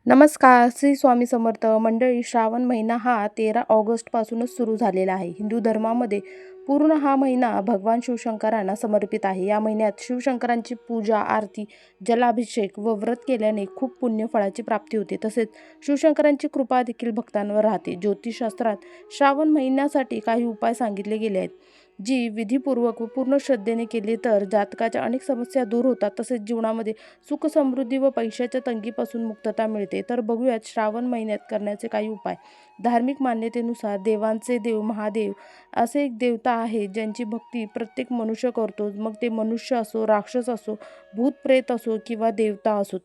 नमस्कार. श्री स्वामी समर्थ मंडळी. श्रावण महिना हा 13 ऑगस्टपासूनच सुरू झालेला आहे. हिंदू धर्मामध्ये पूर्ण हा महिना भगवान शिवशंकरांना समर्पित आहे. या महिन्यात शिवशंकरांची पूजा, आरती, जलाभिषेक व व्रत केल्याने खूप पुण्यफळाची प्राप्ती होते. तसेच शिवशंकरांची कृपा देखील भक्तांवर राहते. ज्योतिषशास्त्रात श्रावण महिन्यासाठी काही उपाय सांगितले गेले आहेत, जी विधीपूर्वक व पूर्ण श्रद्धेने केली तर जातकाच्या अनेक समस्या दूर होतात. तसेच जीवनामध्ये सुख, समृद्धी व पैशाच्या तंगीपासून मुक्तता मिळते. तर बघूयात श्रावण महिन्यात करण्याचे काही उपाय. धार्मिक मान्यतेनुसार देवांचे देव महादेव असे एक देवता आहे, ज्यांची भक्ती प्रत्येक मनुष्य करतो. मग ते मनुष्य असो, राक्षस असो, भूत प्रेत असो किंवा देवता असो,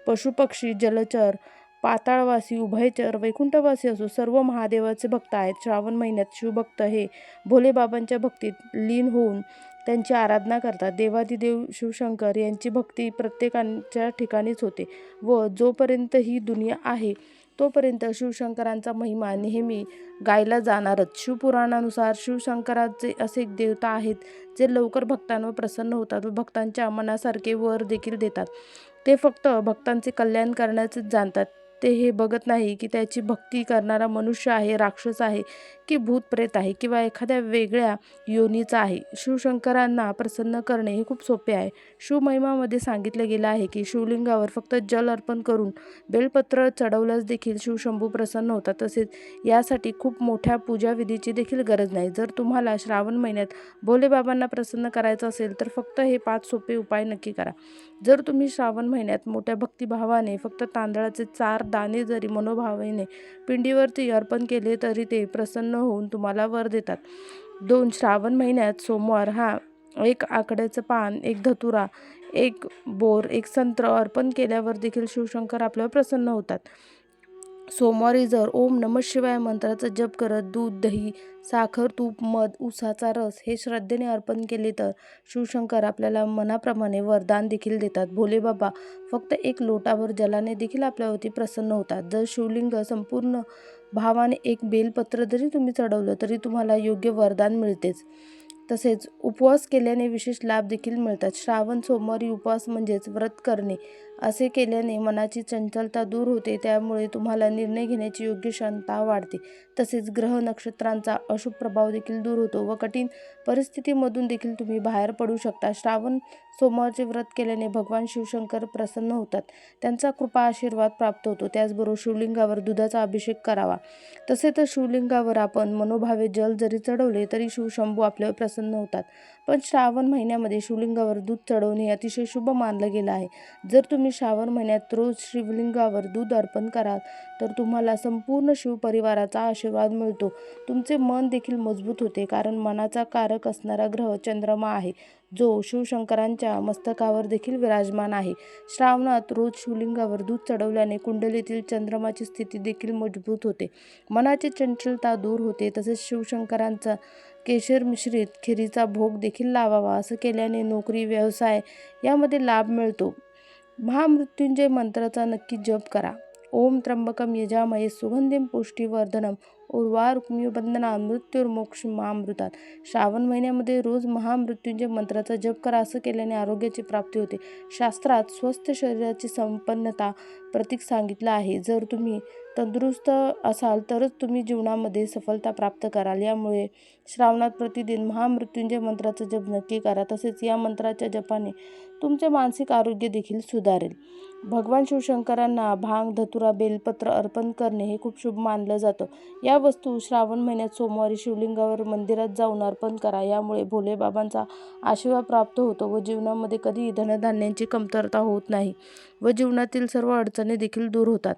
पशुपक्षी, जलचर, पाताळवासी, उभयचर, वैकुंठवासी असो, सर्व महादेवाचे भक्त आहेत. श्रावण महिन्यात शिवभक्त हे भोलेबाबांच्या भक्तीत लीन होऊन त्यांची आराधना करतात. देवादिदेव शिवशंकर यांची भक्ती प्रत्येकाच्या ठिकाणीच होते व जोपर्यंत ही दुनिया आहे तोपर्यंत शिवशंकरांचा महिमा नेहमी गायला जाणारच. शिवपुराणानुसार शिवशंकराचे असे एक देवता आहेत, जे लवकर भक्तांवर प्रसन्न होतात व भक्तांच्या मनासारखे वर देखील देतात. ते फक्त भक्तांचे कल्याण करण्याचेच जाणतात. ते हे बघत नाही की त्याची भक्ती करणारा मनुष्य आहे, राक्षस आहे की भूत प्रेत आहे किंवा एखाद्या वेगळ्या योनीचा आहे. शिवशंकरांना प्रसन्न करणे हे खूप सोपे आहे. शिवमहिमामध्ये सांगितले गेले आहे की शिवलिंगावर फक्त जल अर्पण करून बेलपत्र चढवल्यास देखील शिवशंभू प्रसन्न होतात. तसेच यासाठी खूप मोठ्या पूजाविधीची देखील गरज नाही. जर तुम्हाला श्रावण महिन्यात भोलेबाबांना प्रसन्न करायचं असेल तर फक्त हे 5 सोपे उपाय नक्की करा. जर तुम्ही श्रावण महिन्यात मोठ्या भक्तिभावाने फक्त तांदळाचे 4 दाणे जरी मनोभावेने पिंडीवरती अर्पण केले तरी ते प्रसन्न होऊन तुम्हाला वर देतात. 2. श्रावण महिन्यात सोमवार हा 1 आकड्याचं पान, 1 धतुरा, 1 बोर, 1 संत्र अर्पण केल्यावर देखील शिवशंकर आपल्यावर प्रसन्न होतात. सोमवारी जर ओम नमः शिवाय मंत्राचा जप करत दूध, दही, साखर, तूप, मध, उसाचा रस हे श्रद्धेने अर्पण केले तर शिवशंकर आपल्याला मनाप्रमाणे वरदान देखील देतात. भोलेबाबा फक्त 1 लोटाभर जलाने देखील आपल्यावरती प्रसन्न होतात. जर शिवलिंग संपूर्ण भावाने 1 बेलपत्र जरी तुम्ही चढवलं तरी तुम्हाला योग्य वरदान मिळतेच. तसेच उपवास केल्याने विशेष लाभ देखील मिळतात. श्रावण सोमवारी उपवास म्हणजेच व्रत करणे. असे केल्याने मनाची चंचलता दूर होते, त्यामुळे तुम्हाला निर्णय घेण्याची योग्य क्षमता वाढते. तसेच ग्रह नक्षत्रांचा अशुभ प्रभाव देखील दूर होतो व कठीण परिस्थितीमधून देखील तुम्ही बाहेर पडू शकता. श्रावण सोमवारचे व्रत केल्याने भगवान शिवशंकर प्रसन्न होतात, त्यांचा कृपा आशीर्वाद प्राप्त होतो. त्याचबरोबर शिवलिंगावर दुधाचा अभिषेक करावा. तसे तर शिवलिंगावर आपण मनोभावे जल जरी चढवले तरी शिवशंभू आपल्यावर प्रसन्न होतात. पण श्रावण महिन्यामध्ये शिवलिंगावर दूध चढवणे अतिशय शुभ मानलं गेलं आहे. जर तुम्ही श्रावण महिन्यात रोज शिवलिंगावर दूध अर्पण कराल तर तुम्हाला संपूर्ण शिवपरिवाराचा आशीर्वाद मिळतो. तुमचे मन देखील मजबूत होते, कारण मनाचा कारक असणारा ग्रह चंद्रमा आहे, जो शिवशंकरांच्या मस्तकावर देखील विराजमान आहे. श्रावणात रोज शिवलिंगावर दूध चढवल्याने कुंडलीतील चंद्रमाची स्थिती देखील मजबूत होते, मनाची चंचलता दूर होते. तसेच शिवशंकरांचा केशर मिश्रित खिरीचा भोग देखील लावावा. असं केल्याने नोकरी, व्यवसाय यामध्ये लाभ मिळतो. महामृत्युंजय मंत्राचा नक्की जप करा. ओम त्र्यंबकम यजामहे सुगंधिं पुष्टिवर्धनम उर्वारुकमिव बंधनात् मृत्युर्मोक्षमामृतात्. श्रावण महिन्यामध्ये रोज महामृत्युंजय मंत्राचा जप करा. असं केल्याने आरोग्याची प्राप्ती होते. शास्त्रात स्वस्थ शरीराची संपन्नता प्रतीक सांगितलं आहे. जर तुम्ही तंदुरुस्त असाल तरच तुम्ही जीवनामध्ये सफलता प्राप्त कराल. यामुळे श्रावणात प्रतिदिन महामृत्युंजय मंत्राचा जप नक्की करा. तसेच या मंत्राच्या जपाने तुमचे मानसिक आरोग्य देखील सुधारेल. भगवान शिवशंकरांना भांग, धतुरा, बेलपत्र अर्पण करणे हे खूप शुभ मानलं जातं. या वस्तू श्रावण महिन्यात सोमवारी शिवलिंगावर मंदिरात जाऊन अर्पण करा. यामुळे भोलेबाबांचा आशीर्वाद प्राप्त होतो व जीवनामध्ये कधीही धनधान्यांची कमतरता होत नाही व जीवनातील सर्व अडचणी देखील दूर होतात.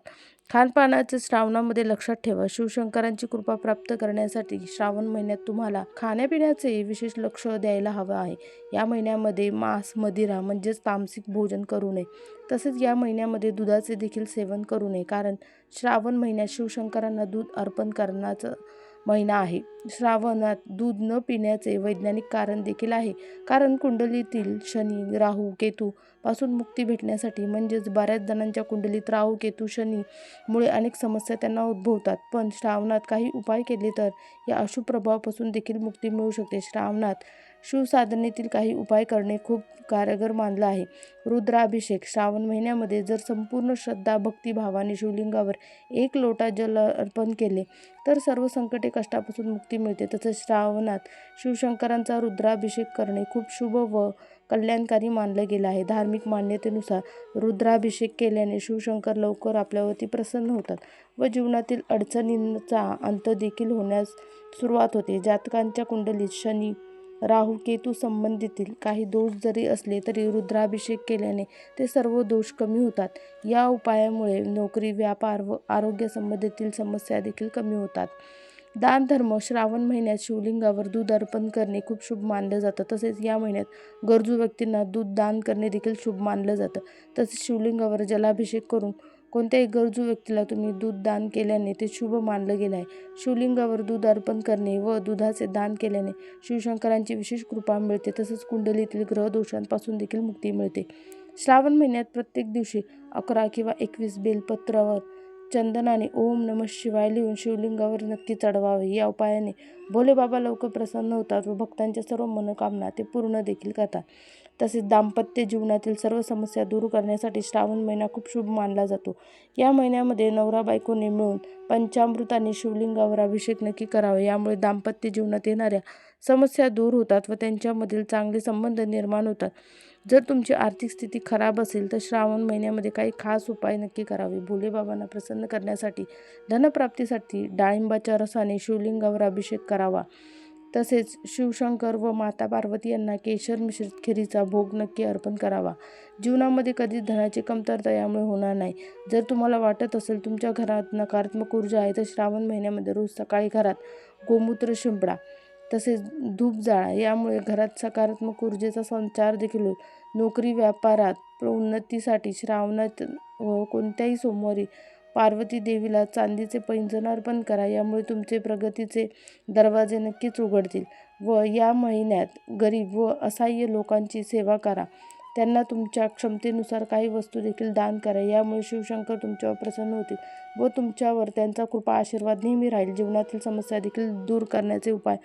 खानपानाचे श्रावणामध्ये लक्षात ठेवा. शिवशंकरांची कृपा प्राप्त करण्यासाठी श्रावण महिन्यात तुम्हाला खाण्यापिण्याचे विशेष लक्ष द्यायला हवं आहे. या महिन्यामध्ये मांस, मदिरा म्हणजेच तामसिक भोजन करू नये. तसेच या महिन्यामध्ये दुधाचे देखील सेवन करू नये, कारण श्रावण महिन्यात शिवशंकरांना दूध अर्पण करण्याचा महिना आहे. श्रावणात दूध न पिण्याचे वैज्ञानिक कारण देखील आहे, कारण कुंडलीतील शनी, राहू, केतू पासून मुक्ती भेटण्यासाठी. म्हणजेच बऱ्याच जणांच्या कुंडलीत राहू, केतू, शनी मुळे अनेक समस्या त्यांना उद्भवतात. पण श्रावणात काही उपाय केले तर या अशुभ प्रभावापासून देखील मुक्ती मिळू शकते. श्रावणात शिवसाधनेतील काही उपाय करणे खूप कारगर मानलं आहे. रुद्राभिषेक. श्रावण महिन्यामध्ये जर संपूर्ण श्रद्धा भक्तिभावाने शिवलिंगावर 1 लोटा जल अर्पण केले तर सर्व संकटे कष्टापासून मुक्ती मिळते. तसेच श्रावणात शिवशंकरांचा रुद्राभिषेक करणे खूप शुभ व कल्याणकारी मानलं गेलं आहे. धार्मिक मान्यतेनुसार रुद्राभिषेक केल्याने शिवशंकर लवकर आपल्यावरती प्रसन्न होतात व जीवनातील अडचणींचा अंत देखील होण्यास सुरुवात होते. जातकांच्या कुंडलीत शनी, राहू, केतू संबंधीतील काही दोष जरी असले तरी रुद्राभिषेक केल्याने ते सर्व दोष कमी होतात. या उपायामुळे नोकरी, व्यापार व आरोग्य संबंधीतील समस्या देखील कमी होतात. दान धर्म. श्रावण महिन्यात शिवलिंगावर दूध अर्पण करणे खूप शुभ मानलं जातं. तसेच या महिन्यात गरजू व्यक्तींना दूध दान करणे देखील शुभ मानलं जातं. तसेच शिवलिंगावर जलाभिषेक करून कोणत्याही गरजू व्यक्तीला तुम्ही दूध दान केल्याने ते शुभ मानलं गेलं आहे. शिवलिंगावर दूध अर्पण करणे व दुधाचे दान केल्याने शिवशंकरांची विशेष कृपा मिळते. तसेच कुंडलीतील ग्रहदोषांपासून देखील मुक्ती मिळते. श्रावण महिन्यात प्रत्येक दिवशी 11 किंवा 21 बेलपत्रावर चंदनाने ओम नमः शिवाय लिहून शिवलिंगावर नक्की चढवावे. या उपायाने भोलेबाबा लवकर प्रसन्न होतात व भक्तांच्या सर्व मनोकामना ते पूर्ण देखील करतात. तसेच दाम्पत्य जीवनातील सर्व समस्या दूर करण्यासाठी श्रावण महिना खूप शुभ मानला जातो. या महिन्यामध्ये नवरा बायकोने मिळून पंचामृताने शिवलिंगावर अभिषेक नक्की करावा. यामुळे दाम्पत्य जीवनात येणाऱ्या समस्या दूर होतात व त्यांच्यामधील चांगले संबंध निर्माण होतात. जर तुमची आर्थिक स्थिती खराब असेल तर श्रावण महिन्यामध्ये काही खास उपाय नक्की करावे. भोलेबाबांना प्रसन्न करण्यासाठी, धनप्राप्तीसाठी डाळिंबाच्या रसाने शिवलिंगावर अभिषेक करावा. तसेच शिवशंकर व माता पार्वती यांना केशर मिश्रित खिरीचा भोग नक्की अर्पण करावा. जीवनामध्ये कधीच धनाची कमतरता यामुळे होणार नाही. जर तुम्हाला वाटत असेल तुमच्या घरात नकारात्मक ऊर्जा आहे तर श्रावण महिन्यामध्ये रोज सकाळी घरात गोमूत्र शिंपडा, तसेच धूप जाळा. यामुळे घरात सकारात्मक ऊर्जेचा संचार देखील होईल. नोकरी, व्यापारात उन्नतीसाठी श्रावणात कोणत्याही सोमवारी पार्वती देवीला चांदीचे पैंजण अर्पण करा. यामुळे तुमचे प्रगतीचे दरवाजे नक्कीच उघडतील. व या महिन्यात गरीब व असहाय्य लोकांची सेवा करा. त्यांना तुमच्या क्षमतेनुसार काही वस्तू देखील दान करा. यामुळे शिवशंकर तुमच्यावर प्रसन्न होतील व तुमच्यावर त्यांचा कृपा आशीर्वाद नेहमी राहील. जीवनातील समस्या देखील दूर करण्याचे उपाय.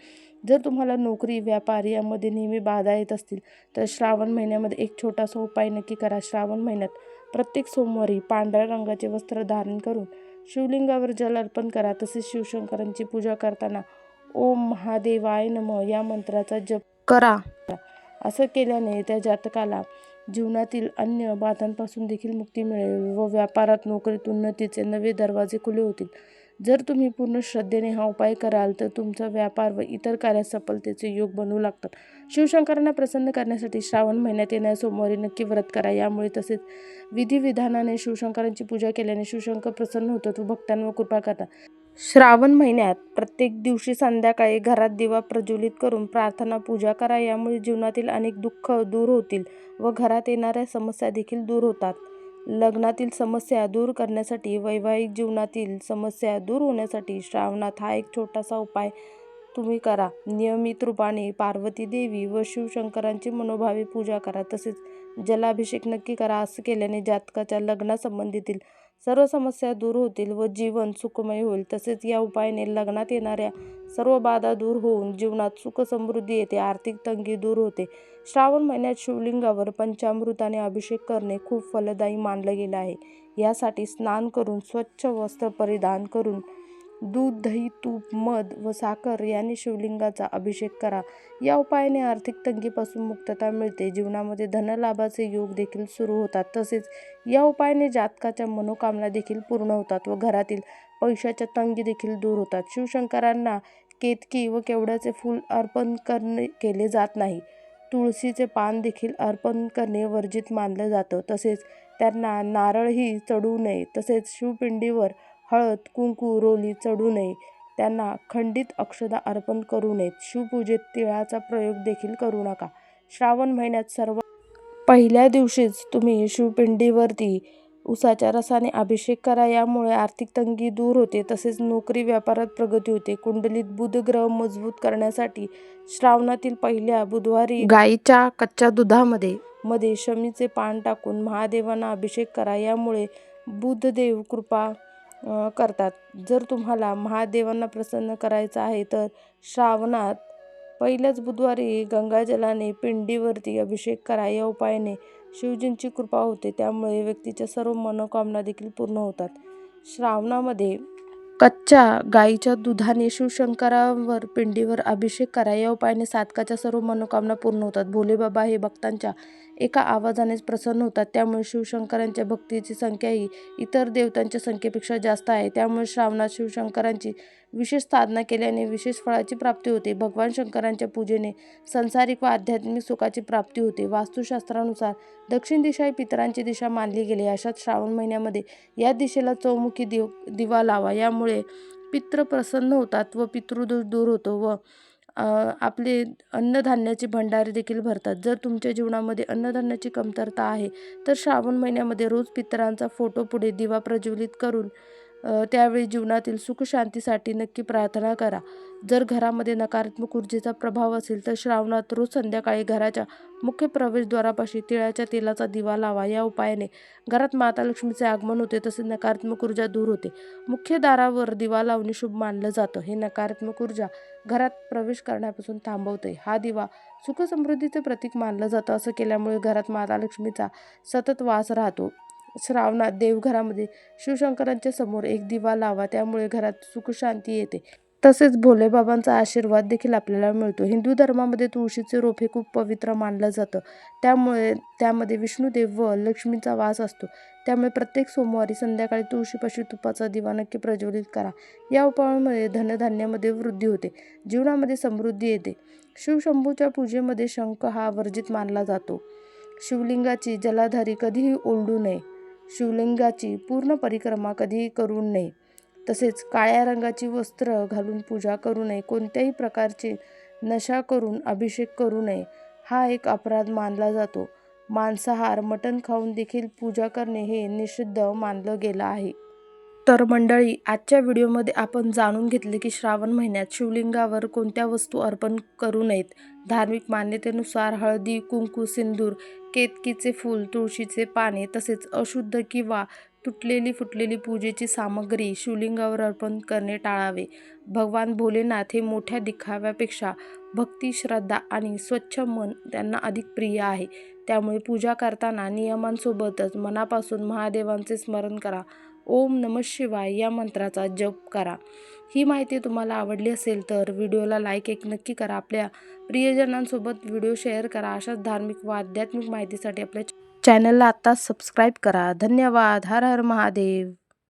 जर तुम्हाला नोकरी, व्यापार यामध्ये नेहमी बाधा येत असतील तर श्रावण महिन्यामध्ये एक छोटासा उपाय नक्की करा. श्रावण महिन्यात प्रत्येक सोमवारी पांढऱ्या रंगाचे वस्त्र धारण करून शिवलिंगावर जल अर्पण करा. तसेच शिवशंकरांची पूजा करताना ओम महादेवाय नमः या मंत्राचा जप करा. असं केल्याने त्या जातकाला जीवनातील अन्य बाधांपासून देखील मुक्ती मिळेल व व्यापारात, नोकरीत उन्नतीचे नवे दरवाजे खुले होतील. जर तुम्ही पूर्ण श्रद्धेने हा उपाय कराल तर तुमचा व्यापार व इतर कार्यात सफलतेचे योग बनवू लागतात. शिवशंकरांना प्रसन्न करण्यासाठी श्रावण महिन्यात येणाऱ्या सोमवारी नक्की व्रत करा. यामुळे तसेच विधिविधानाने शिवशंकरांची पूजा केल्याने शिवशंकर प्रसन्न होतात व भक्तांवर कृपा करतात. श्रावण महिन्यात प्रत्येक दिवशी संध्याकाळी घरात दिवा प्रज्वलित करून प्रार्थना पूजा करा. यामुळे जीवनातील अनेक दुःख दूर होतील व घरात येणाऱ्या समस्या देखील दूर होतात. लग्नातील समस्या दूर करण्यासाठी, वैवाहिक जीवनातील समस्या दूर होण्यासाठी श्रावणात हा एक छोटासा उपाय तुम्ही करा. नियमित रूपाने पार्वती देवी व शिवशंकरांची मनोभावे पूजा करा. तसेच जलाभिषेक नक्की करा. असं केल्याने जातकाच्या लग्नासंबंधीतील सर्व समस्या दूर होतील व जीवन सुखमय होईल. तसेच या उपायाने लग्नात येणाऱ्या सर्व बाधा दूर होऊन जीवनात सुख समृद्धी येते, आर्थिक तंगी दूर होते. श्रावण महिन्यात शिवलिंगावर पंचामृताने अभिषेक करणे खूप फलदायी मानलं गेलं आहे. यासाठी स्नान करून स्वच्छ वस्त्र परिधान करून दूध, दही, तूप, मध व साखर याने शिवलिंगाचा अभिषेक करा. या उपायाने आर्थिक तंगीपासून मुक्तता मिळते. जीवनामध्ये धनलाभाचे योग देखील सुरू होतात. तसेच या उपायाने जातकाच्या मनोकामना देखील पूर्ण होतात व घरातील पैशाच्या तंगी देखील दूर होतात. शिवशंकरांना केतकी व केवड्याचे फूल अर्पण केले जात नाही. तुळशीचे पान देखील अर्पण करणे वर्जित मानलं जातं. तसेच त्यांना नारळही चढवू नये. तसेच शिवपिंडीवर हळद, कुंकू, रोली चढू नये. त्यांना खंडित अक्षता अर्पण करू नयेत. शिवपूजेत तिळाचा प्रयोग देखील करू नका. श्रावण महिन्यात सर्वात पहिल्या दिवशीच तुम्ही शिवपिंडीवरती उसाच्या रसाने अभिषेक करा. यामुळे आर्थिक तंगी दूर होते. तसेच नोकरी, व्यापारात प्रगती होते. कुंडलीत बुध ग्रह मजबूत करण्यासाठी श्रावणातील पहिल्या बुधवारी गाईच्या कच्च्या दुधामध्ये शमीचे पान टाकून महादेवांना अभिषेक करा. यामुळे बुधदेव कृपा करतात. जर तुम्हाला महादेवांना प्रसन्न करायचं आहे तर श्रावणात पहिल्याच बुधवारी गंगाजलाने पिंडीवरती अभिषेक करा. या उपायाने शिवजींची कृपा होते, त्यामुळे व्यक्तीच्या सर्व मनोकामना देखील पूर्ण होतात. श्रावणामध्ये कच्च्या गाईच्या दुधाने शिवशंकरावर पिंडीवर अभिषेक करा. या उपायाने साधकाच्या सर्व मनोकामना पूर्ण होतात. भोलेबाबा हे भक्तांच्या एका आवाजानेच प्रसन्न होतात, त्यामुळे शिवशंकरांच्या भक्तीची संख्या ही इतर देवतांच्या संख्येपेक्षा जास्त आहे. त्यामुळे श्रावणात शिवशंकरांची विशेष साधना केल्याने विशेष फळाची प्राप्ती होते. भगवान शंकरांच्या पूजेने सांसारिक व आध्यात्मिक सुखाची प्राप्ती होते. वास्तुशास्त्रानुसार दक्षिण दिशा ही पितरांची दिशा मानली गेली. अशात श्रावण महिन्यामध्ये या दिशेला चौमुखी दिवा लावा. यामुळे पितृ प्रसन्न होतात व पितृदोष दूर होतो व आपले अन्नधान्याचे भंडारे देखील भरतात. जर तुमच्या जीवनामध्ये अन्नधान्याची कमतरता आहे तर श्रावण महिन्यामध्ये रोज पितरांचा फोटो पुढे दिवा प्रज्वलित करून त्यावेळी जीवनातील सुखशांतीसाठी नक्की प्रार्थना करा. जर घरामध्ये नकारात्मक ऊर्जेचा प्रभाव असेल तर श्रावणात रोज संध्याकाळी घराच्या मुख्य प्रवेशद्वारापाशी तिळाच्या तेलाचा दिवा लावा. या उपायाने घरात माता लक्ष्मीचे आगमन होते, तसेच नकारात्मक ऊर्जा दूर होते. मुख्य दारावर दिवा लावणे शुभ मानलं जातं. हे नकारात्मक ऊर्जा घरात प्रवेश करण्यापासून थांबवते. हा दिवा सुखसमृद्धीचे प्रतीक मानलं जातं. असं केल्यामुळे घरात माता लक्ष्मीचा सतत वास राहतो. श्रावणात देवघरामध्ये शिवशंकरांच्या समोर एक दिवा लावा, त्यामुळे घरात सुखशांती येते. तसेच भोलेबाबांचा आशीर्वाद देखील आपल्याला मिळतो. हिंदू धर्मामध्ये तुळशीचे रोप हे खूप पवित्र मानलं जातं, त्यामुळे त्यामध्ये विष्णुदेव व लक्ष्मीचा वास असतो. त्यामुळे प्रत्येक सोमवारी संध्याकाळी तुळशीपाशी तुपाचा दिवा नक्की प्रज्वलित करा. या उपायामुळे धनधान्यामध्ये वृद्धी होते, जीवनामध्ये समृद्धी येते. शिवशंभूच्या पूजेमध्ये शंख हा वर्जित मानला जातो. शिवलिंगाची जलाधारी कधीही ओलडू नये. शिवलिंगाची पूर्ण परिक्रमा कधीही करू नये. तसेच काळ्या रंगाची वस्त्र घालून पूजा करू नये. कोणत्याही प्रकारची नशा करून अभिषेक करू नये. हा एक अपराध मानला जातो. मांसाहार, मटण खाऊन देखील पूजा करणे हे निषिद्ध मानलं गेलं आहे. तर मंडळी, आजच्या व्हिडिओमध्ये आपण जाणून घेतले की श्रावण महिन्यात शिवलिंगावर कोणत्या वस्तू अर्पण करू नयेत. धार्मिक मान्यतेनुसार हळदी, कुंकू, सिंदूर, केतकीचे फूल, तुळशीचे पाने तसेच अशुद्ध किंवा तुटलेली फुटलेली पूजेची सामग्री शिवलिंगावर अर्पण करणे टाळावे. भगवान भोलेनाथ हे मोठ्या दिखाव्यापेक्षा भक्ती, श्रद्धा आणि स्वच्छ मन त्यांना अधिक प्रिय आहे. त्यामुळे पूजा करताना नियमांसोबतच मनापासून महादेवांचे स्मरण करा. ओम नमः शिवाय या मंत्राचा जप करा. ही माहिती तुम्हाला आवडली असेल तर व्हिडिओला लाईक नक्की करा. आपल्या प्रियजनांसोबत व्हिडिओ शेअर करा. अशाच धार्मिक व आध्यात्मिक माहितीसाठी आपल्या चॅनलला आत्ताच सबस्क्राईब करा. धन्यवाद. हर हर महादेव.